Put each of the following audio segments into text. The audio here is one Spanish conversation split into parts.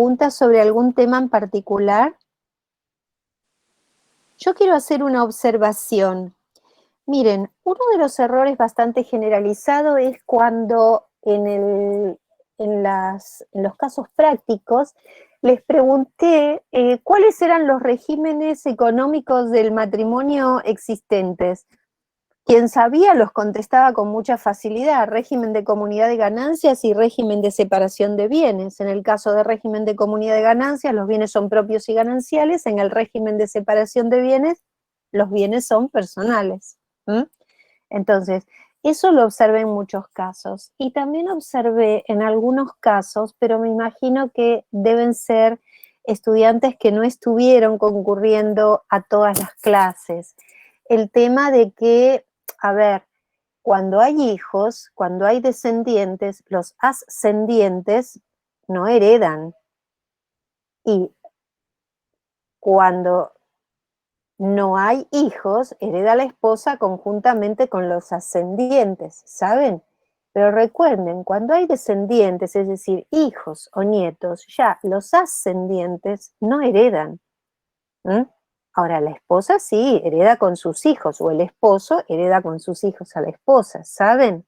preguntas sobre algún tema en particular? Yo quiero hacer una observación. Miren, uno de los errores bastante generalizado es cuando en los casos prácticos les pregunté cuáles eran los regímenes económicos del matrimonio existentes. Quien sabía los contestaba con mucha facilidad: régimen de comunidad de ganancias y régimen de separación de bienes. En el caso de régimen de comunidad de ganancias, los bienes son propios y gananciales. En el régimen de separación de bienes, los bienes son personales. Entonces, eso lo observé en muchos casos. Y también observé en algunos casos, pero me imagino que deben ser estudiantes que no estuvieron concurriendo a todas las clases, el tema de que, a ver, cuando hay hijos, cuando hay descendientes, los ascendientes no heredan. Y cuando no hay hijos, hereda la esposa conjuntamente con los ascendientes, ¿saben? Pero recuerden, cuando hay descendientes, es decir, hijos o nietos, ya los ascendientes no heredan. Ahora, la esposa sí hereda con sus hijos, o el esposo hereda con sus hijos a la esposa, ¿saben?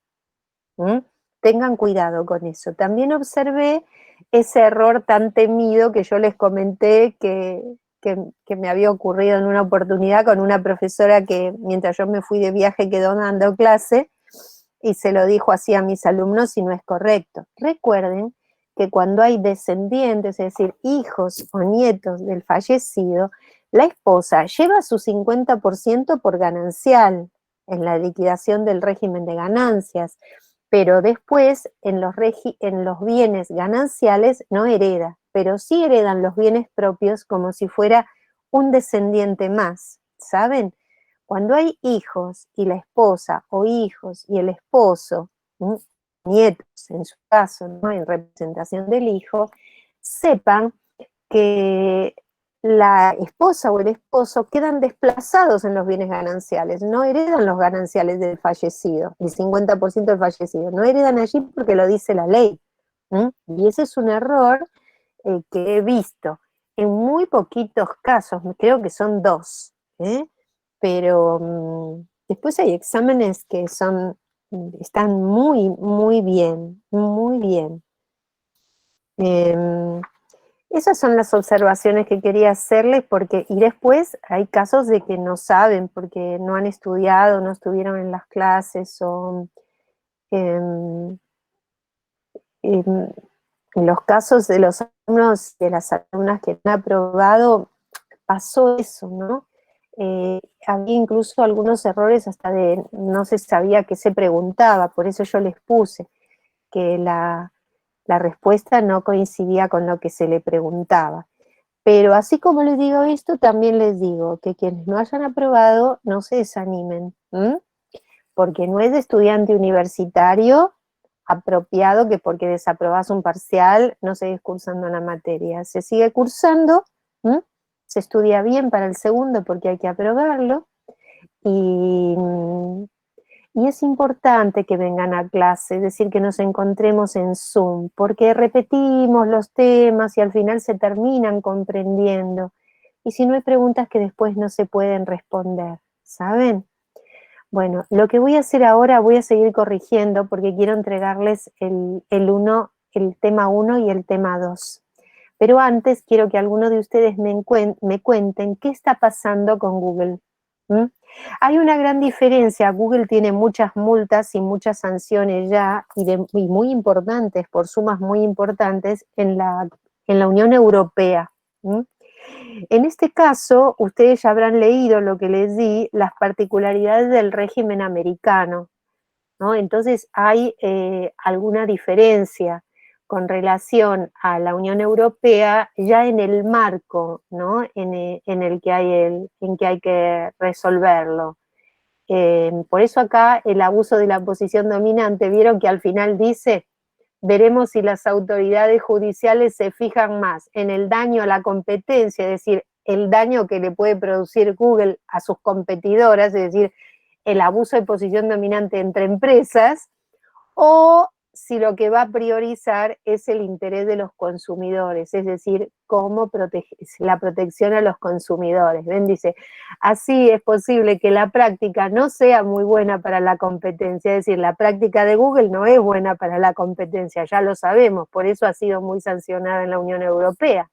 Tengan cuidado con eso. También observé ese error tan temido que yo les comenté que me había ocurrido en una oportunidad con una profesora que mientras yo me fui de viaje quedó dando clase y se lo dijo así a mis alumnos y no es correcto. Recuerden que cuando hay descendientes, es decir, hijos o nietos del fallecido, la esposa lleva su 50% por ganancial en la liquidación del régimen de ganancias, pero después en los bienes gananciales no hereda, pero sí heredan los bienes propios como si fuera un descendiente más, ¿saben? Cuando hay hijos y la esposa, o hijos y el esposo, nietos en su caso, ¿no? En representación del hijo, sepan que la esposa o el esposo quedan desplazados en los bienes gananciales, no heredan los gananciales del fallecido, el 50% del fallecido, no heredan allí porque lo dice la ley. Y ese es un error que he visto en muy poquitos casos, creo que son 2, pero después hay exámenes que están muy, muy bien, muy bien. Eh, Esas son las observaciones que quería hacerles, y después hay casos de que no saben porque no han estudiado, no estuvieron en las clases, o em, em, en los casos de los alumnos, de las alumnas que han aprobado, pasó eso, ¿no? Había incluso algunos errores hasta de no se sabía qué se preguntaba, por eso yo les puse que la respuesta no coincidía con lo que se le preguntaba. Pero así como les digo esto, también les digo que quienes no hayan aprobado no se desanimen, porque no es de estudiante universitario apropiado que porque desaprobás un parcial no seguís cursando una materia. Se sigue cursando, se estudia bien para el segundo porque hay que aprobarlo, y es importante que vengan a clase, es decir, que nos encontremos en Zoom, porque repetimos los temas y al final se terminan comprendiendo. Y si no hay preguntas que después no se pueden responder, ¿saben? Bueno, lo que voy a hacer ahora, voy a seguir corrigiendo porque quiero entregarles el tema 1 y el tema 2. Pero antes quiero que alguno de ustedes me cuenten qué está pasando con Google. Hay una gran diferencia. Google tiene muchas multas y muchas sanciones ya, y muy importantes, por sumas muy importantes, en la Unión Europea. En este caso, ustedes ya habrán leído lo que les di, las particularidades del régimen americano, ¿no? Entonces hay alguna diferencia con relación a la Unión Europea ya en el marco, ¿no? en el que hay que resolverlo. Por eso acá el abuso de la posición dominante, vieron que al final dice: veremos si las autoridades judiciales se fijan más en el daño a la competencia, es decir, el daño que le puede producir Google a sus competidoras, es decir, el abuso de posición dominante entre empresas, o si lo que va a priorizar es el interés de los consumidores, es decir, la protección a los consumidores. ¿Ven? Dice, así es posible que la práctica no sea muy buena para la competencia, es decir, la práctica de Google no es buena para la competencia, ya lo sabemos, por eso ha sido muy sancionada en la Unión Europea,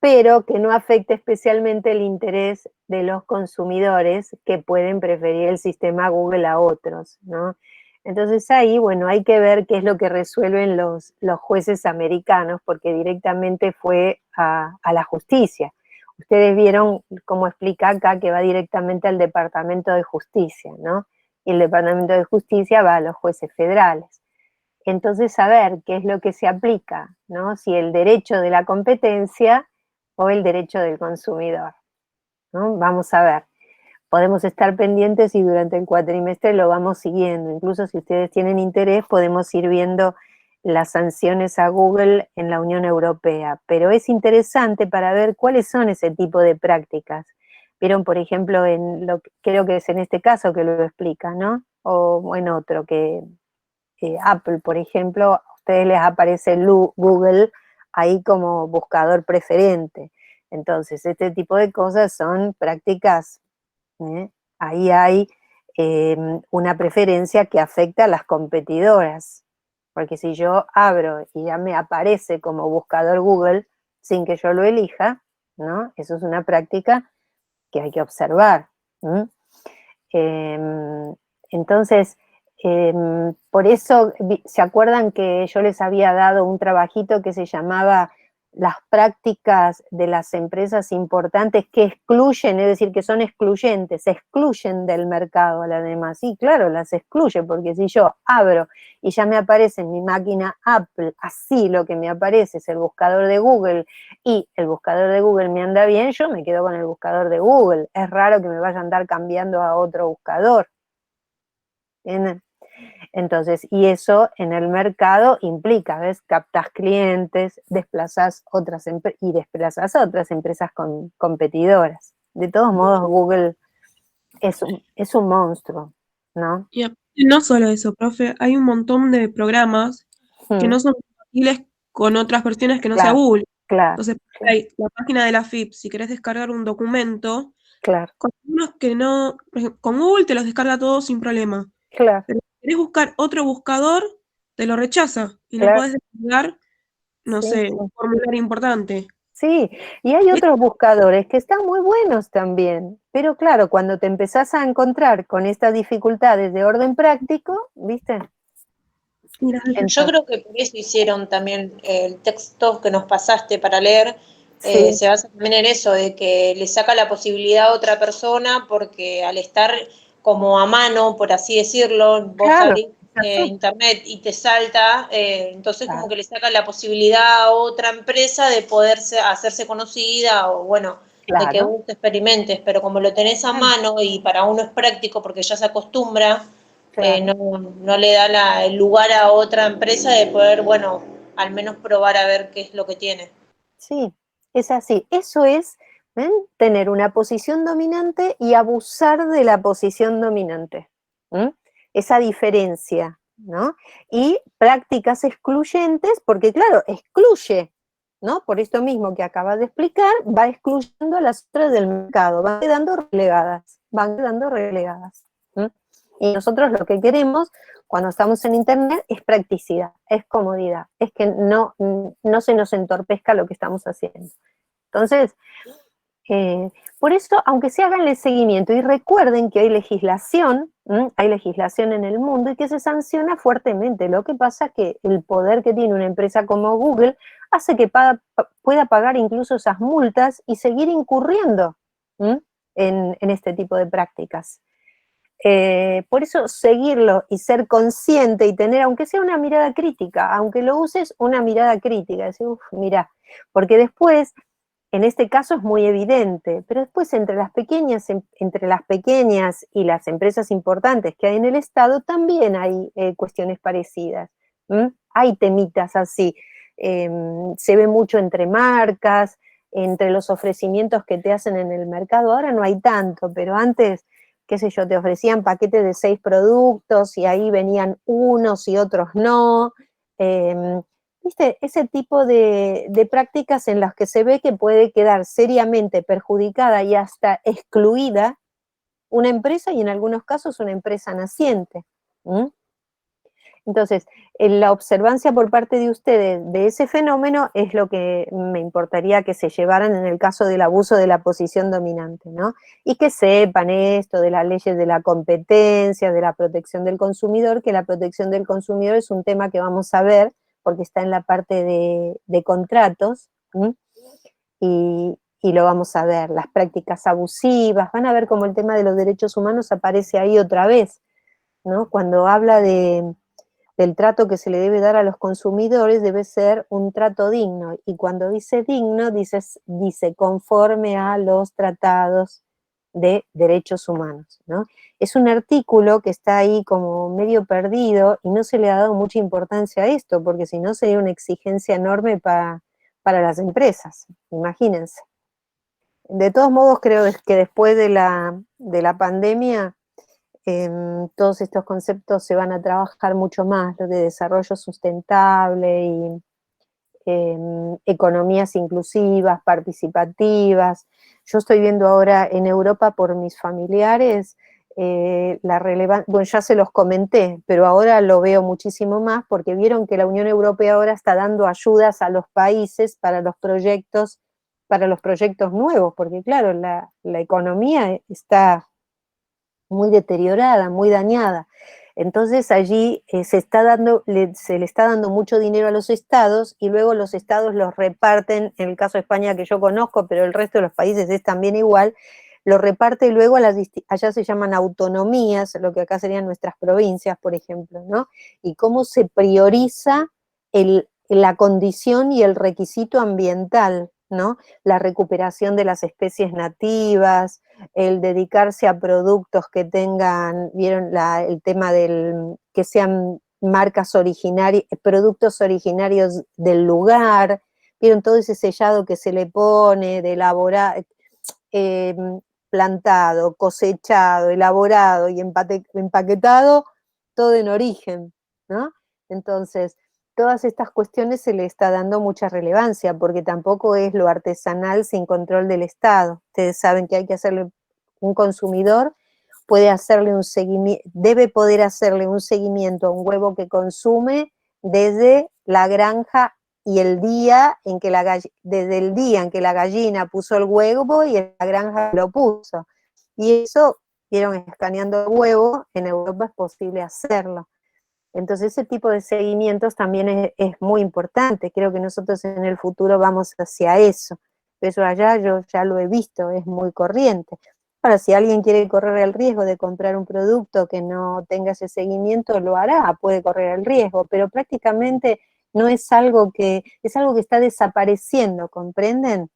pero que no afecte especialmente el interés de los consumidores que pueden preferir el sistema Google a otros, ¿no? Entonces ahí, bueno, hay que ver qué es lo que resuelven los jueces americanos, porque directamente fue a la justicia. Ustedes vieron cómo explica acá que va directamente al Departamento de Justicia, ¿no? Y el Departamento de Justicia va a los jueces federales. Entonces, saber qué es lo que se aplica, ¿no? Si el derecho de la competencia o el derecho del consumidor, ¿no? Vamos a ver. Podemos estar pendientes y durante el cuatrimestre lo vamos siguiendo. Incluso si ustedes tienen interés, podemos ir viendo las sanciones a Google en la Unión Europea. Pero es interesante para ver cuáles son ese tipo de prácticas. Vieron, por ejemplo, creo que es en este caso que lo explica, ¿no? O en otro, que Apple, por ejemplo, a ustedes les aparece Google ahí como buscador preferente. Entonces, este tipo de cosas son prácticas, ¿eh? Ahí hay una preferencia que afecta a las competidoras, porque si yo abro y ya me aparece como buscador Google sin que yo lo elija, ¿no? Eso es una práctica que hay que observar. Eh, entonces, por eso, ¿se acuerdan que yo les había dado un trabajito que se llamaba las prácticas de las empresas importantes que excluyen, es decir, que son excluyentes, se excluyen del mercado a las demás? Sí, claro, las excluye, porque si yo abro y ya me aparece en mi máquina Apple, así lo que me aparece es el buscador de Google, y el buscador de Google me anda bien, yo me quedo con el buscador de Google. Es raro que me vaya a andar cambiando a otro buscador. ¿Entienden? Entonces, y eso en el mercado implica, ¿ves? Captas clientes, desplazas y desplazas a otras empresas competidoras. De todos modos, Google es un monstruo, ¿no? Y no solo eso, profe, hay un montón de programas que no son compatibles con otras versiones que no sea Claro, Google. claro, Entonces, claro, hay la página de la FIP, si querés descargar un documento, claro, con unos que no, por ejemplo, con Google te los descarga todos sin problema. claro, Pero si querés buscar otro buscador, te lo rechaza y no claro. podés descargar, no Sí, sé, un sí. formulario importante. Sí, y hay Es- otros buscadores que están muy buenos también, pero claro, cuando te empezás a encontrar con estas dificultades de orden práctico, ¿viste? Mira, Yo Entonces, creo que por eso hicieron también el texto que nos pasaste para leer, sí, se basa también en eso, de que le saca la posibilidad a otra persona, porque al estar como a mano, por así decirlo, vos claro, abrís exacto, internet y te salta, entonces como claro, que le saca la posibilidad a otra empresa de poder hacerse conocida o bueno, de que claro, vos experimentes, pero como lo tenés a claro, mano y para uno es práctico porque ya se acostumbra, claro. no le da el lugar a otra empresa de poder, bueno, al menos probar a ver qué es lo que tiene. Sí, es así. Eso es, ¿ven? Tener una posición dominante y abusar de la posición dominante. ¿Mm? Esa diferencia, ¿no? Y prácticas excluyentes, porque claro, excluye, ¿no? Por esto mismo que acabas de explicar, va excluyendo a las otras del mercado, van quedando relegadas, van quedando relegadas. ¿Mm? Y nosotros lo que queremos cuando estamos en Internet es practicidad, es comodidad, es que no se nos entorpezca lo que estamos haciendo. Entonces, por eso, aunque se hagan el seguimiento, y recuerden que hay legislación en el mundo y que se sanciona fuertemente. Lo que pasa es que el poder que tiene una empresa como Google hace que pueda pagar incluso esas multas y seguir incurriendo en este tipo de prácticas. Por eso seguirlo y ser consciente y tener, aunque sea una mirada crítica, aunque lo uses, una mirada crítica, decir, mira, porque después, en este caso es muy evidente, pero después entre las pequeñas y las empresas importantes que hay en el Estado, también hay cuestiones parecidas. Hay temitas así. Se ve mucho entre marcas, entre los ofrecimientos que te hacen en el mercado. Ahora no hay tanto, pero antes qué sé yo, te ofrecían paquetes de 6 productos y ahí venían unos y otros no. ¿Viste? Ese tipo de prácticas en las que se ve que puede quedar seriamente perjudicada y hasta excluida una empresa y en algunos casos una empresa naciente. Entonces, la observancia por parte de ustedes de ese fenómeno es lo que me importaría que se llevaran en el caso del abuso de la posición dominante, ¿no? Y que sepan esto de las leyes de la competencia, de la protección del consumidor, que la protección del consumidor es un tema que vamos a ver porque está en la parte de contratos, y lo vamos a ver, las prácticas abusivas, van a ver cómo el tema de los derechos humanos aparece ahí otra vez, ¿no? Cuando habla del trato que se le debe dar a los consumidores, debe ser un trato digno, y cuando dice digno, dice conforme a los tratados de derechos humanos, ¿no? Es un artículo que está ahí como medio perdido y no se le ha dado mucha importancia a esto, porque si no sería una exigencia enorme para las empresas, imagínense. De todos modos, creo que después de la pandemia, todos estos conceptos se van a trabajar mucho más, lo de desarrollo sustentable y economías inclusivas, participativas. Yo estoy viendo ahora en Europa por mis familiares la relevancia, bueno, ya se los comenté, pero ahora lo veo muchísimo más porque vieron que la Unión Europea ahora está dando ayudas a los países para los proyectos nuevos, porque claro, la economía está muy deteriorada, muy dañada. Entonces allí se le está dando mucho dinero a los estados y luego los estados los reparten, en el caso de España que yo conozco, pero el resto de los países es también igual, lo reparte luego allá se llaman autonomías, lo que acá serían nuestras provincias, por ejemplo, ¿no? Y cómo se prioriza la condición y el requisito ambiental, ¿no? La recuperación de las especies nativas, el dedicarse a productos que tengan, vieron el tema que sean marcas originarias, productos originarios del lugar, vieron todo ese sellado que se le pone de elaborar, plantado, cosechado, elaborado y empaquetado, todo en origen, ¿no? Entonces, todas estas cuestiones se le está dando mucha relevancia, porque tampoco es lo artesanal sin control del Estado. Ustedes saben que hay que hacerle, un consumidor puede hacerle un seguimiento, debe poder hacerle un seguimiento a un huevo que consume desde la granja y desde el día en que la gallina puso el huevo y la granja lo puso. Y eso, vieron, escaneando el huevo, en Europa es posible hacerlo. Entonces ese tipo de seguimientos también es muy importante. Creo que nosotros en el futuro vamos hacia eso. Eso allá yo ya lo he visto, es muy corriente. Ahora, si alguien quiere correr el riesgo de comprar un producto que no tenga ese seguimiento, lo hará, puede correr el riesgo, pero prácticamente no es algo es algo que está desapareciendo, ¿comprenden?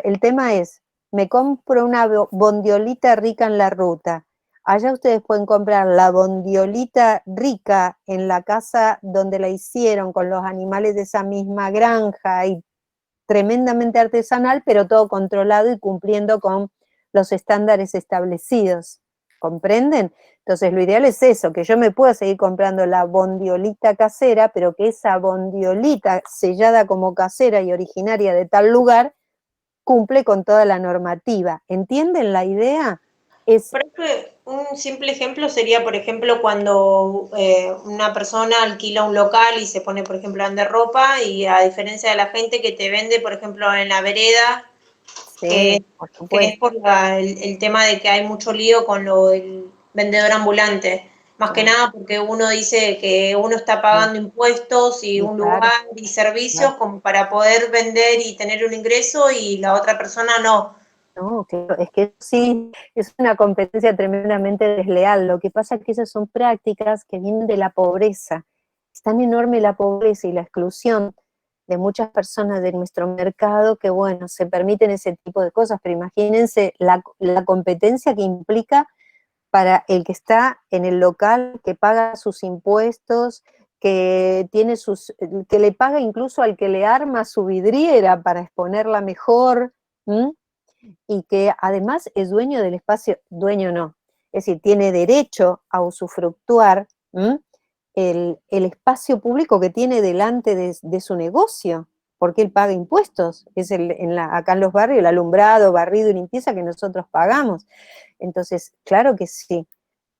El tema es, me compro una bondiolita rica en la ruta. Allá ustedes pueden comprar la bondiolita rica en la casa donde la hicieron, con los animales de esa misma granja y tremendamente artesanal, pero todo controlado y cumpliendo con los estándares establecidos. ¿Comprenden? Entonces lo ideal es eso, que yo me pueda seguir comprando la bondiolita casera, pero que esa bondiolita sellada como casera y originaria de tal lugar cumple con toda la normativa. ¿Entienden la idea? Por ejemplo, un simple ejemplo sería, por ejemplo, cuando una persona alquila un local y se pone, por ejemplo, a vender ropa, y a diferencia de la gente que te vende, por ejemplo, en la vereda, Sí, por que es supuesto. por el tema de que hay mucho lío con el vendedor ambulante. Más que nada porque uno dice que uno está pagando impuestos y Sí, un claro, lugar y servicios claro. como para poder vender y tener un ingreso, y la otra persona no. No, claro, es que sí, es una competencia tremendamente desleal. Lo que pasa es que esas son prácticas que vienen de la pobreza. Es tan enorme la pobreza y la exclusión de muchas personas de nuestro mercado que, bueno, se permiten ese tipo de cosas, pero imagínense la competencia que implica para el que está en el local, que paga sus impuestos, que le paga incluso al que le arma su vidriera para exponerla mejor, ¿m? Y que además es dueño del espacio, dueño no, Es decir, tiene derecho a usufructuar el espacio público que tiene delante de su negocio, porque él paga impuestos. Es acá en los barrios el alumbrado, barrido y limpieza que nosotros pagamos. Entonces, claro que sí.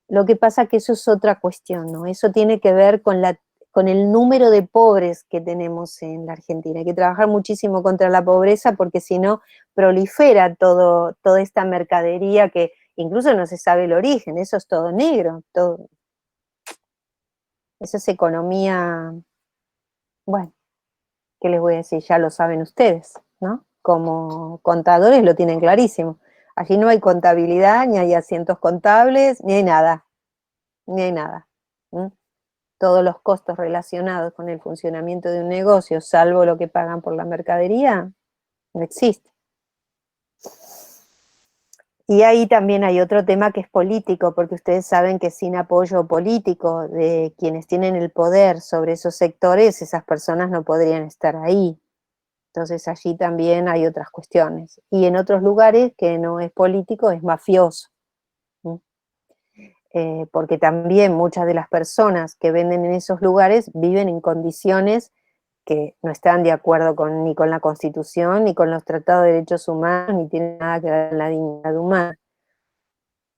Lo que pasa que eso es otra cuestión, ¿no? Eso tiene que ver con el número de pobres que tenemos en la Argentina. Hay que trabajar muchísimo contra la pobreza porque si no prolifera toda esta mercadería que incluso no se sabe el origen, eso es todo negro, todo. Eso es economía, bueno, ¿qué les voy a decir? Ya lo saben ustedes, ¿no? Como contadores lo tienen clarísimo. Allí no hay contabilidad, ni hay asientos contables, ni hay nada, ni hay nada. Todos los costos relacionados con el funcionamiento de un negocio, salvo lo que pagan por la mercadería, no existe. Y ahí también hay otro tema que es político, porque ustedes saben que sin apoyo político de quienes tienen el poder sobre esos sectores, esas personas no podrían estar ahí. Entonces allí también hay otras cuestiones. Y en otros lugares que no es político, es mafioso. Porque también muchas de las personas que venden en esos lugares viven en condiciones que no están de acuerdo ni con la Constitución, ni con los tratados de derechos humanos, ni tienen nada que ver con la dignidad humana.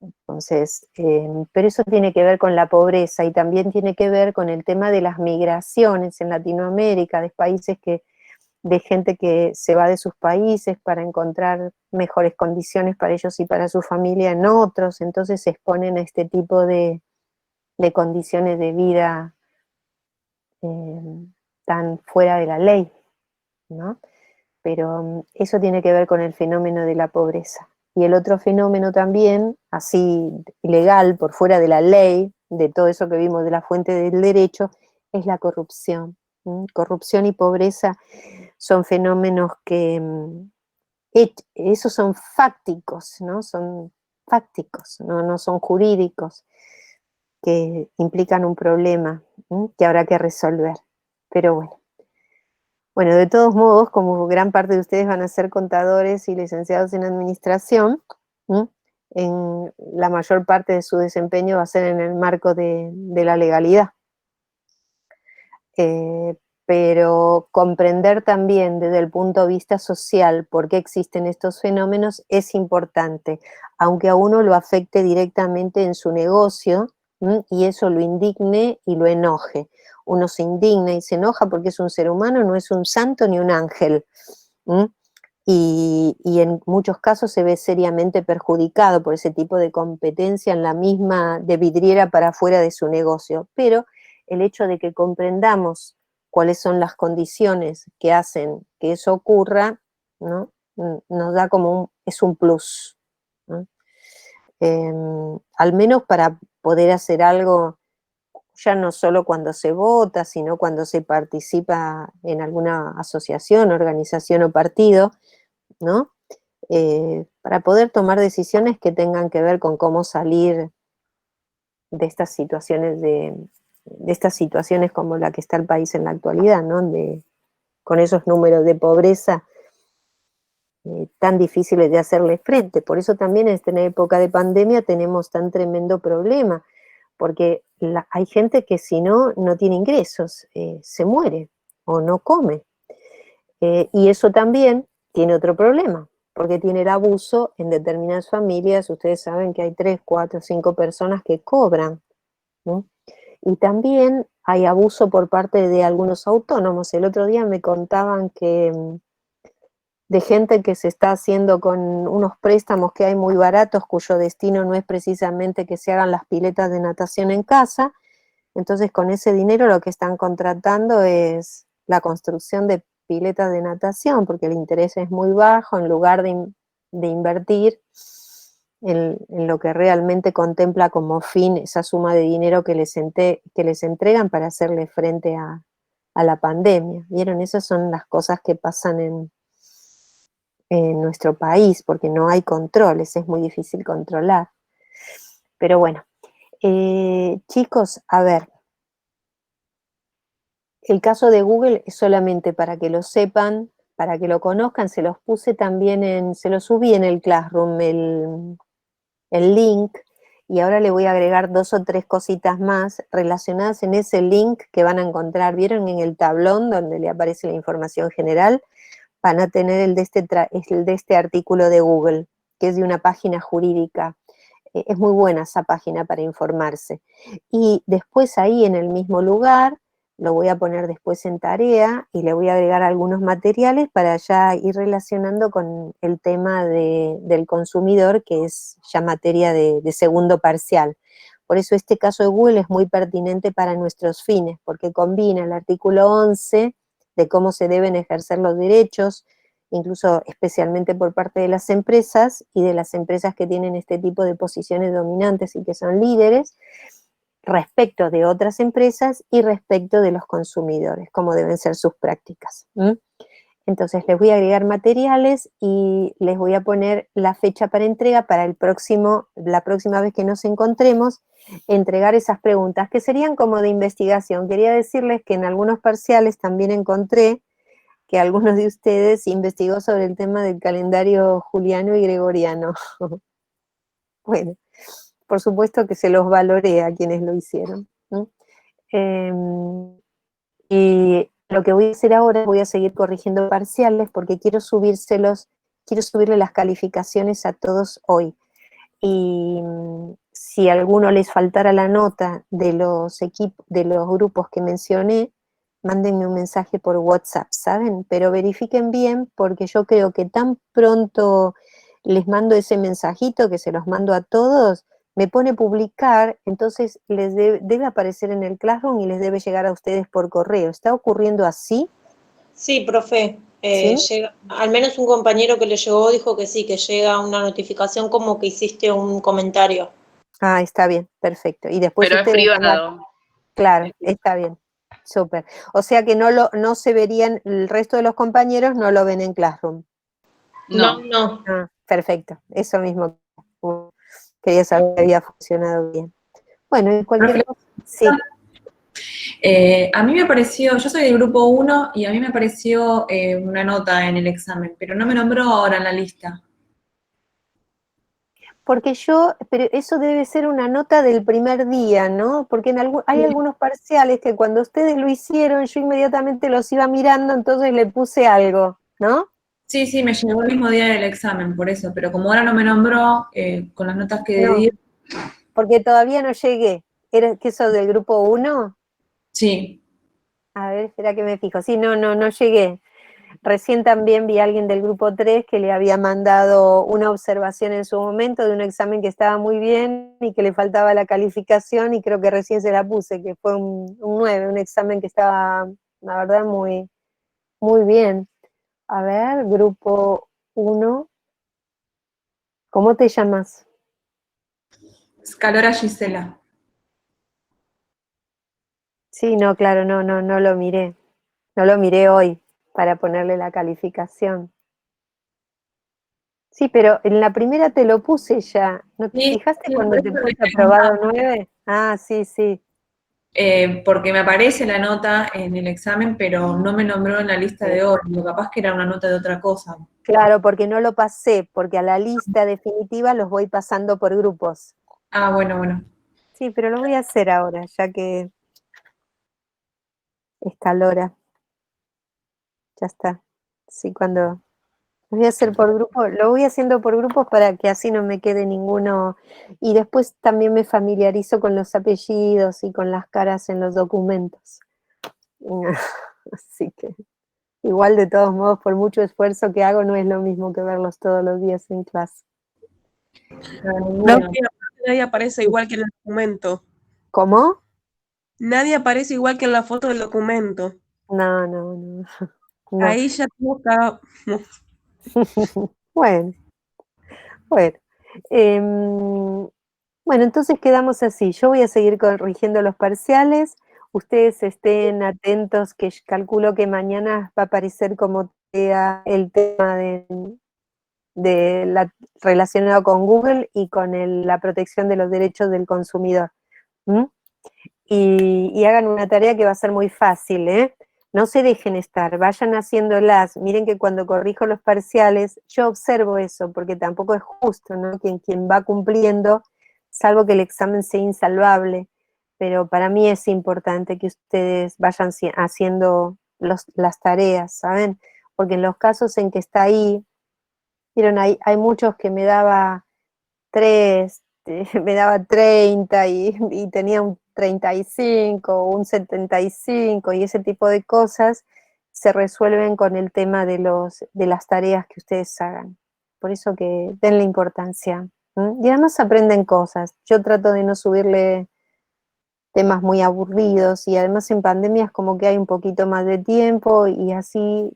Entonces, pero eso tiene que ver con la pobreza y también tiene que ver con el tema de las migraciones en Latinoamérica, de gente que se va de sus países para encontrar mejores condiciones para ellos y para su familia en otros, entonces se exponen a este tipo de condiciones de vida tan fuera de la ley, ¿no? Pero eso tiene que ver con el fenómeno de la pobreza. Y el otro fenómeno también, así ilegal, por fuera de la ley, de todo eso que vimos de la fuente del derecho, es la corrupción. Corrupción y pobreza son fenómenos que, esos son fácticos, ¿no? Son fácticos, no son jurídicos, que implican un problema que habrá que resolver. Pero bueno. Bueno, de todos modos, como gran parte de ustedes van a ser contadores y licenciados en administración, en la mayor parte de su desempeño va a ser en el marco de la legalidad. Pero comprender también desde el punto de vista social por qué existen estos fenómenos es importante, aunque a uno lo afecte directamente en su negocio, y eso lo indigne y lo enoje. Uno se indigna y se enoja porque es un ser humano, no es un santo ni un ángel. Y en muchos casos se ve seriamente perjudicado por ese tipo de competencia en la misma de vidriera para afuera de su negocio. Pero el hecho de que comprendamos cuáles son las condiciones que hacen que eso ocurra, ¿no? Nos da es un plus, ¿no? Al menos para poder hacer algo, ya no solo cuando se vota, sino cuando se participa en alguna asociación, organización o partido, ¿no? Para poder tomar decisiones que tengan que ver con cómo salir de estas situaciones como la que está el país en la actualidad, ¿no? Con esos números de pobreza tan difíciles de hacerle frente. Por eso también en esta época de pandemia tenemos tan tremendo problema, porque hay gente que si no tiene ingresos, se muere o no come. Y eso también tiene otro problema, porque tiene el abuso en determinadas familias. Ustedes saben que hay 3, 4, 5 personas que cobran, ¿no? Y también hay abuso por parte de algunos autónomos. El otro día me contaban que de gente que se está haciendo con unos préstamos que hay muy baratos, cuyo destino no es precisamente que se hagan las piletas de natación en casa. Entonces con ese dinero lo que están contratando es la construcción de piletas de natación, porque el interés es muy bajo, en lugar de invertir en lo que realmente contempla como fin esa suma de dinero que les entregan para hacerle frente a la pandemia. ¿Vieron? Esas son las cosas que pasan en nuestro país, porque no hay controles, es muy difícil controlar. Pero bueno, chicos, a ver, el caso de Google es solamente para que lo sepan, para que lo conozcan. Se los puse también se los subí en el Classroom, el link, y ahora le voy a agregar 2 o 3 cositas más relacionadas en ese link que van a encontrar. ¿Vieron en el tablón donde le aparece la información general? Van a tener el de este artículo de Google, que es de una página jurídica. Es muy buena esa página para informarse. Y después ahí en el mismo lugar, lo voy a poner después en tarea y le voy a agregar algunos materiales para ya ir relacionando con el tema del consumidor, que es ya materia de segundo parcial. Por eso este caso de Google es muy pertinente para nuestros fines, porque combina el artículo 11 de cómo se deben ejercer los derechos, incluso especialmente por parte de las empresas y de las empresas que tienen este tipo de posiciones dominantes y que son líderes, respecto de otras empresas y respecto de los consumidores, cómo deben ser sus prácticas. Entonces les voy a agregar materiales y les voy a poner la fecha para entrega para la próxima vez que nos encontremos, entregar esas preguntas que serían como de investigación. Quería decirles que en algunos parciales también encontré que algunos de ustedes investigó sobre el tema del calendario juliano y gregoriano. Bueno, por supuesto que se los valoré a quienes lo hicieron. Eh, y lo que voy a hacer ahora, voy a seguir corrigiendo parciales porque quiero subirle las calificaciones a todos hoy. Y si a alguno les faltara la nota de los grupos que mencioné, mándenme un mensaje por WhatsApp, ¿saben? Pero verifiquen bien porque yo creo que tan pronto les mando ese mensajito, que se los mando a todos, me pone publicar, entonces les debe aparecer en el Classroom y les debe llegar a ustedes por correo. ¿Está ocurriendo así? Sí, profe. ¿Sí? Al menos un compañero que le llegó dijo que sí, que llega una notificación como que hiciste un comentario. Ah, está bien, perfecto. Y después Pero es ustedes privado. claro, está bien, súper. O sea que no se verían, el resto de los compañeros no lo ven en Classroom. No, No. no. Ah, perfecto, eso mismo. Quería saber que había funcionado bien. Bueno, y cualquier Profe, cosa, sí. a mí me pareció, yo soy del grupo 1 y a mí me pareció una nota en el examen, pero no me nombró ahora en la lista. Porque pero eso debe ser una nota del primer día, ¿no? Porque hay algunos parciales que cuando ustedes lo hicieron, yo inmediatamente los iba mirando, entonces le puse algo, ¿no? Sí, sí, me llegó el mismo día del examen, por eso, pero como ahora no me nombró, con las notas que No, di, porque todavía no llegué. ¿Era que sos del grupo 1? sí. A ver, espera que me fijo. Sí, no llegué. Recién también vi a alguien del grupo 3 que le había mandado una observación en su momento de un examen que estaba muy bien y que le faltaba la calificación y creo que recién se la puse, que fue un 9, un examen que estaba, la verdad, muy, muy bien. A ver, grupo 1, ¿cómo te llamas? Scalora Gisela. Sí, no, claro, no lo miré. No lo miré hoy para ponerle la calificación. Sí, pero en la primera te lo puse ya. ¿No te Sí, fijaste sí, por cuando eso te le puse aprobado preguntaba. 9? Ah, sí, sí. Porque me aparece la nota en el examen, pero no me nombró en la lista Sí. de hoy, o capaz que era una nota de otra cosa. Claro, porque no lo pasé, porque a la lista definitiva los voy pasando por grupos. Ah, bueno, bueno. Sí, pero lo voy a hacer ahora, ya que está Lora. Ya está. Sí, cuando lo voy a hacer por grupo, lo voy haciendo por grupos para que así no me quede ninguno. Y después también me familiarizo con los apellidos y con las caras en los documentos. Así que igual de todos modos, por mucho esfuerzo que hago, no es lo mismo que verlos todos los días en clase. No, nadie aparece igual que en el documento. ¿Cómo? Nadie aparece igual que en la foto del documento. No. Ahí ya toca. Bueno. Bueno, entonces quedamos así. Yo voy a seguir corrigiendo los parciales. Ustedes estén atentos, que calculo que mañana va a aparecer como tarea el tema relacionado con Google y con la protección de los derechos del consumidor. ¿Mm? Y hagan una tarea que va a ser muy fácil, ¿eh? No se dejen estar, vayan haciéndolas. Miren que cuando corrijo los parciales, yo observo eso, porque tampoco es justo, ¿no? Quien va cumpliendo salvo que el examen sea insalvable, pero para mí es importante que ustedes vayan haciendo las tareas, ¿saben? Porque en los casos en que está ahí, vieron, hay muchos que me daba 3, me daba 30 y tenía un 35, un 75 y ese tipo de cosas se resuelven con el tema de las tareas que ustedes hagan. Por eso que denle importancia. Y además aprenden cosas. Yo trato de no subirle temas muy aburridos y además en pandemias como que hay un poquito más de tiempo y así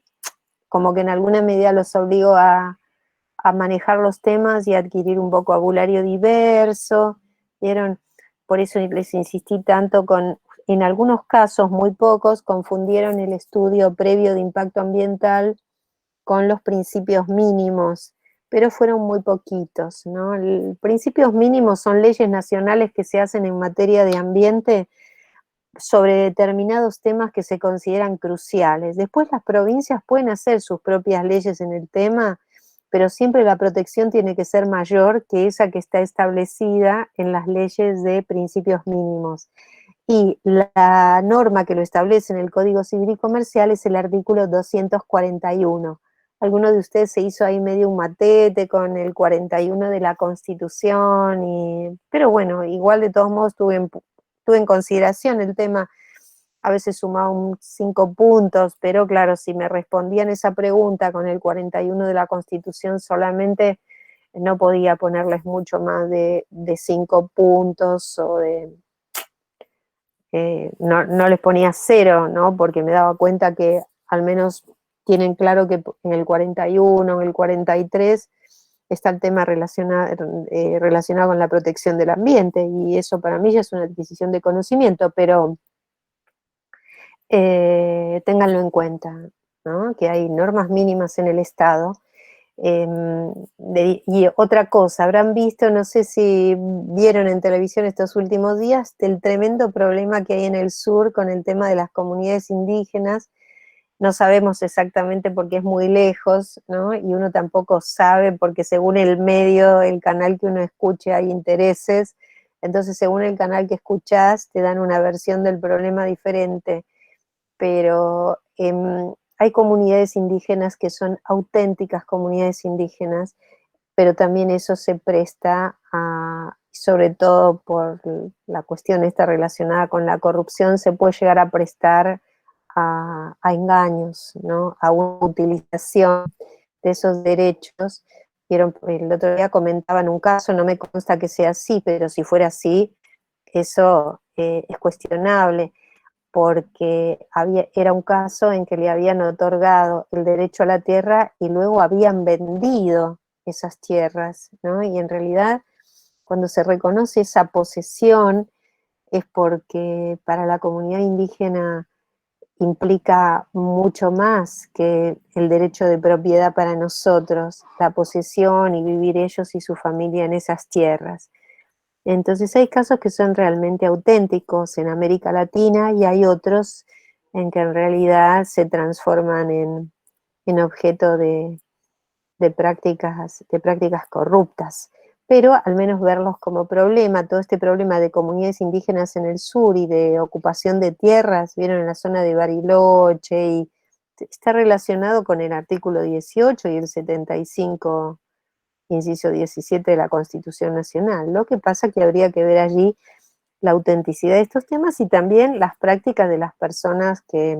como que en alguna medida los obligo a manejar los temas y adquirir un vocabulario diverso, ¿vieron? Por eso les insistí tanto en algunos casos, muy pocos, confundieron el estudio previo de impacto ambiental con los principios mínimos, pero fueron muy poquitos, ¿no? Principios mínimos son leyes nacionales que se hacen en materia de ambiente sobre determinados temas que se consideran cruciales. Después las provincias pueden hacer sus propias leyes en el tema, pero siempre la protección tiene que ser mayor que esa que está establecida en las leyes de principios mínimos. Y la norma que lo establece en el Código Civil y Comercial es el artículo 241. Alguno de ustedes se hizo ahí medio un matete con el 41 de la Constitución, pero bueno, igual de todos modos tuve en consideración el tema. A veces sumaba 5 puntos, pero claro, si me respondían esa pregunta con el 41 de la Constitución solamente, no podía ponerles mucho más de 5 puntos o no les ponía 0, ¿no? Porque me daba cuenta que al menos tienen claro que en el 41, en el 43 está el tema relacionado con la protección del ambiente y eso para mí ya es una adquisición de conocimiento, pero ténganlo en cuenta, ¿no? Que hay normas mínimas en el Estado. Y otra cosa, habrán visto, no sé si vieron en televisión estos últimos días, el tremendo problema que hay en el sur con el tema de las comunidades indígenas. No sabemos exactamente porque es muy lejos, ¿no? Y uno tampoco sabe porque según el medio, el canal que uno escuche, hay intereses. Entonces, según el canal que escuchás, te dan una versión del problema diferente, pero hay comunidades indígenas que son auténticas comunidades indígenas, pero también eso se presta sobre todo por la cuestión esta relacionada con la corrupción, se puede llegar a prestar a engaños, ¿no? A una utilización de esos derechos. El otro día comentaban un caso, no me consta que sea así, pero si fuera así, eso es cuestionable porque era un caso en que le habían otorgado el derecho a la tierra y luego habían vendido esas tierras, ¿no? Y en realidad, cuando se reconoce esa posesión, es porque para la comunidad indígena implica mucho más que el derecho de propiedad para nosotros, la posesión y vivir ellos y su familia en esas tierras. Entonces hay casos que son realmente auténticos en América Latina y hay otros en que en realidad se transforman en objeto de prácticas corruptas. Pero al menos verlos como problema, todo este problema de comunidades indígenas en el sur y de ocupación de tierras, vieron en la zona de Bariloche, y está relacionado con el artículo 18 y el 75 inciso 17 de la Constitución Nacional. Lo que pasa que habría que ver allí la autenticidad de estos temas y también las prácticas de las personas que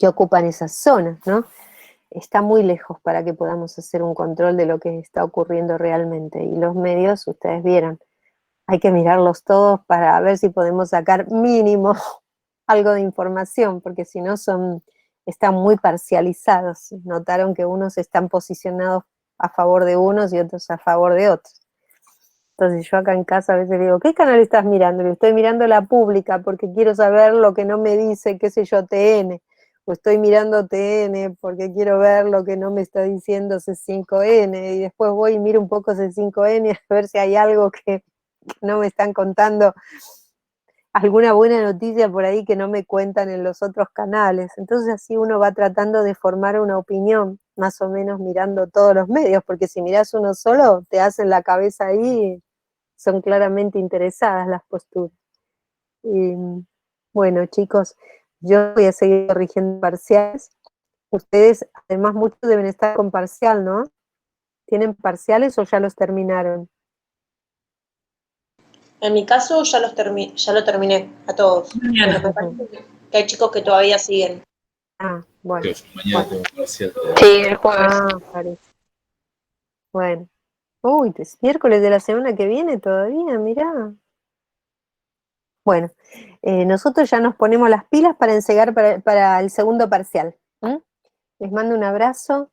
ocupan esas zonas, ¿no? Está muy lejos para que podamos hacer un control de lo que está ocurriendo realmente. Y los medios, ustedes vieron, hay que mirarlos todos para ver si podemos sacar mínimo algo de información, porque si no están muy parcializados. Notaron que unos están posicionados a favor de unos y otros a favor de otros. Entonces yo acá en casa a veces digo, ¿qué canal estás mirando? Le estoy mirando la pública porque quiero saber lo que no me dice, qué sé yo, TN. O estoy mirando TN porque quiero ver lo que no me está diciendo C5N. Y después voy y miro un poco C5N a ver si hay algo que no me están contando, alguna buena noticia por ahí que no me cuentan en los otros canales. Entonces así uno va tratando de formar una opinión, más o menos mirando todos los medios, porque si mirás uno solo, te hacen la cabeza ahí son claramente interesadas las posturas. Bueno, chicos, yo voy a seguir corrigiendo parciales. Ustedes, además, muchos deben estar con parcial, ¿no? ¿Tienen parciales o ya los terminaron? En mi caso ya lo terminé a todos. Mañana. Pero me parece que hay chicos que todavía siguen. Ah, bueno. Yo mañana tengo parcial. Sí, el jueves. Ah, parece. Bueno. Uy, es miércoles de la semana que viene todavía, mirá. Bueno, nosotros ya nos ponemos las pilas para enseguar para el segundo parcial. Les mando un abrazo,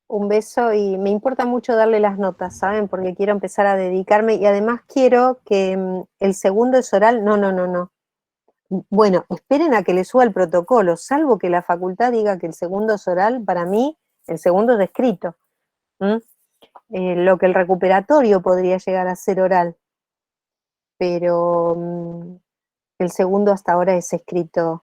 un beso y me importa mucho darle las notas, ¿saben? Porque quiero empezar a dedicarme y además quiero que el segundo es oral. No. Bueno, esperen a que le suba el protocolo, salvo que la facultad diga que el segundo es oral, para mí el segundo es escrito. Lo que el recuperatorio podría llegar a ser oral, pero el segundo hasta ahora es escrito